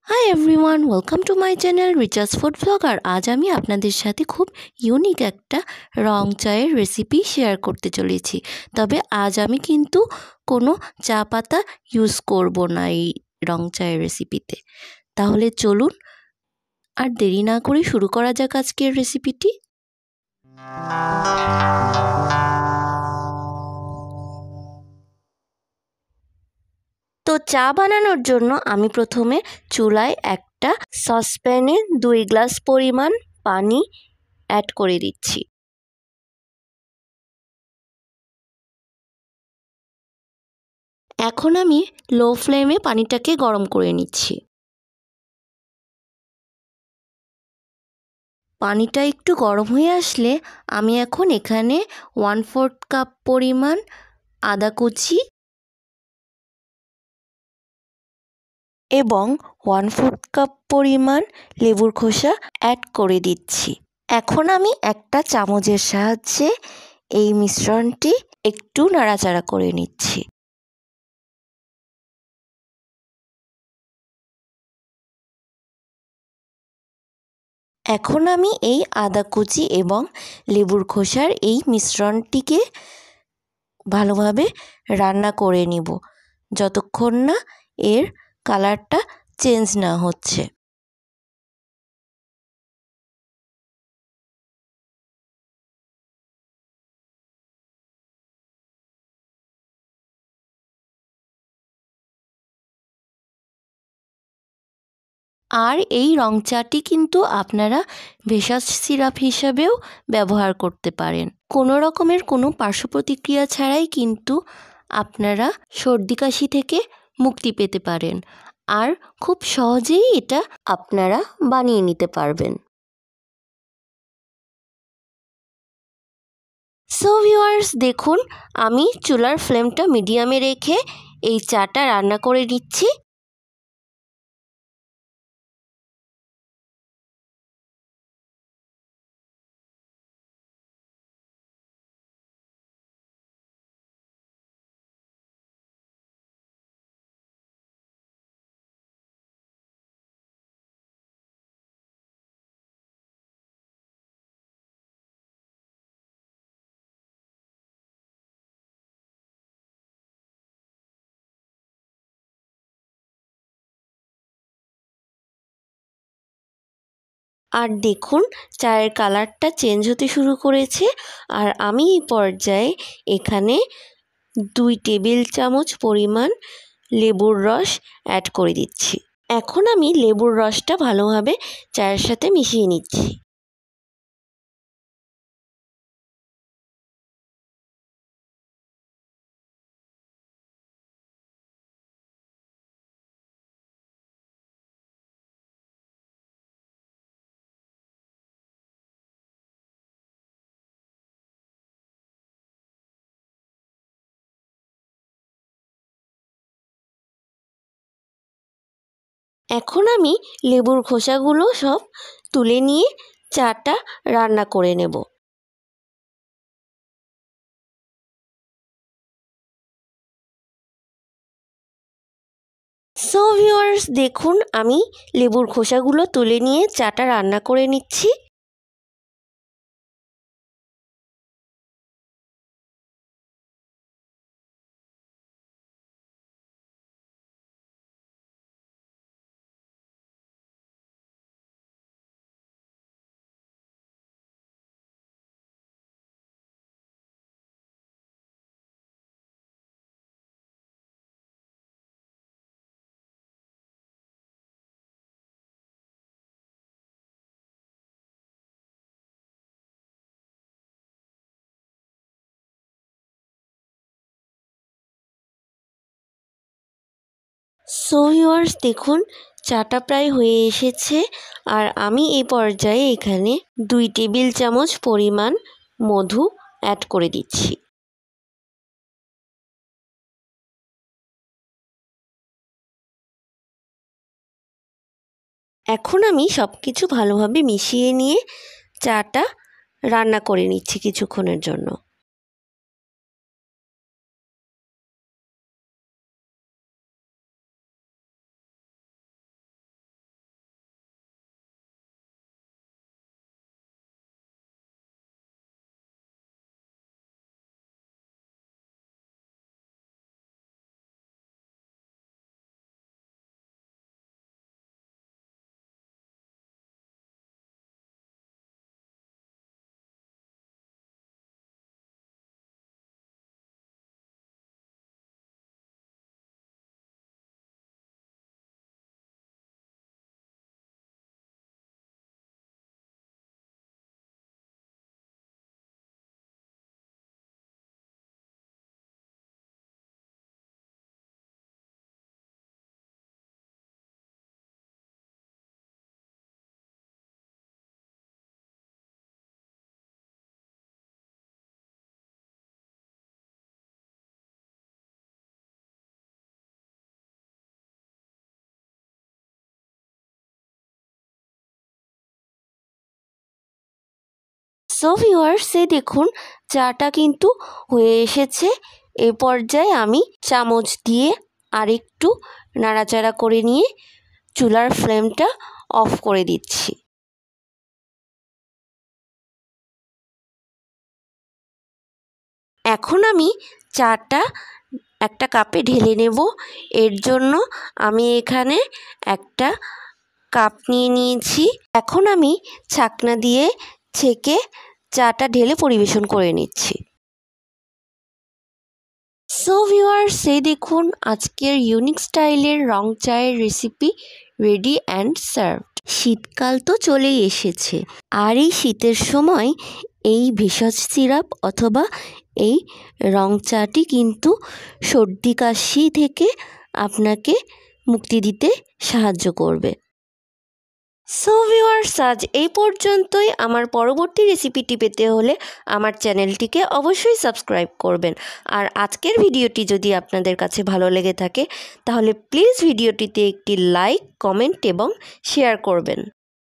High everyone, welcome to my channel Richa's food blogger. আজ আমি আপনাদের সাথে খুব ইউনিক একটা রং চায়ের রেসিপি শেয়ার করতে চলেছি। তবে আজ আমি কিন্তু কোনো চা পাতা ইউজ করব না এই রং চায়ের রেসিপিতে। তাহলে চলুন আর দেরি না করে শুরু করা যাক আজকের রেসিপিটি। তো চা বানানোর জন্য আমি প্রথমে চুলায় একটা সসপ্যানে 2 গ্লাস পরিমাণ পানি অ্যাড করে দিচ্ছি। এখন আমি লো ফ্লেমে পানিটাকে গরম করে নিচ্ছি। পানিটা একটু গরম হয়ে আসলে আমি এখন এখানে 1/4 কাপ পরিমাণ আদা কুচি এবং 1/4 কাপ পরিমাণ লেবুর খোসা অ্যাড করে দিচ্ছি। এখন আমি একটা চামচের সাহায্যে এই মিশ্রণটি একটু নাড়াচাড়া করে নিচ্ছি। এখন আমি এই আদা কুচি এবং লেবুর খোসার এই মিশ্রণটিকে ভালোভাবে রান্না করে নিব যতক্ষণ না এর কালারটা চেঞ্জ না হচ্ছে। আর এই রং চাটি কিন্তু আপনারা ভেষজ সিরাপ হিসাবেও ব্যবহার করতে পারেন। কোনো রকমের কোনো পার্শ্ব প্রতিক্রিয়া ছাড়াই কিন্তু আপনারা সর্দি কাশি থেকে মুক্তি পেতে পারেন। আর খুব সহজেই এটা আপনারা বানিয়ে নিতে পারবেন। সো ভিউয়ার্স, দেখুন আমি চুলার ফ্লেমটা মিডিয়ামে রেখে এই চাটা রান্না করে নিচ্ছি। আর দেখুন চায়ের কালারটা চেঞ্জ হতে শুরু করেছে। আর আমি এই পর্যায়ে এখানে 2 টেবিল চামচ পরিমাণ লেবুর রস অ্যাড করে দিচ্ছি। এখন আমি লেবুর রসটা ভালোভাবে চায়ের সাথে মিশিয়ে নিচ্ছি। এখন আমি লেবুর খোসাগুলো সব তুলে নিয়ে চাটা রান্না করে নেব। সো ভিউয়ার্স, দেখুন আমি লেবুর খোসাগুলো তুলে নিয়ে চাটা রান্না করে নিচ্ছি। সো ভিউয়ার্স, দেখুন চাটা প্রায় হয়ে এসেছে। আর আমি এই পর্যায়ে এখানে 2 টেবিল চামচ পরিমাণ মধু অ্যাড করে দিচ্ছি। এখন আমি সব কিছু ভালোভাবে মিশিয়ে নিয়ে চাটা রান্না করে নিচ্ছি কিছুক্ষণের জন্য। সো ভিউয়ার্স, এই দেখুন চাটা কিন্তু হয়ে এসেছে। এই পর্যায়ে আমি চামচ দিয়ে আরেকটু নাড়াচাড়া করে নিয়ে চুলার ফ্লেমটা অফ করে দিচ্ছি। এখন আমি চাটা একটা কাপে ঢেলে নেব। এর জন্য আমি এখানে একটা কাপ নিয়ে নিয়েছি। এখন আমি ছাকনা দিয়ে ছেঁকে চাটা ঢেলে পরিবেশন করে নিচ্ছি। সো ভিউয়ার্স, এই দেখুন আজকের ইউনিক স্টাইলের রং চায়ের রেসিপি রেডি অ্যান্ড সার্ভড। শীতকাল তো চলেই এসেছে, আর এই শীতের সময় এই ভেষজ সিরাপ অথবা এই রং চাটি কিন্তু সর্দি কাশি থেকে আপনাকে মুক্তি দিতে সাহায্য করবে। সো ভিউয়ার্স, আজ এই পর্যন্তই। আমার পরবর্তী রেসিপিটি পেতে হলে আমার চ্যানেলটিকে অবশ্যই সাবস্ক্রাইব করবেন। আর আজকের ভিডিওটি যদি আপনাদের কাছে ভালো লেগে থাকে তাহলে প্লিজ ভিডিওটিতে একটি লাইক, কমেন্ট এবং শেয়ার করবেন।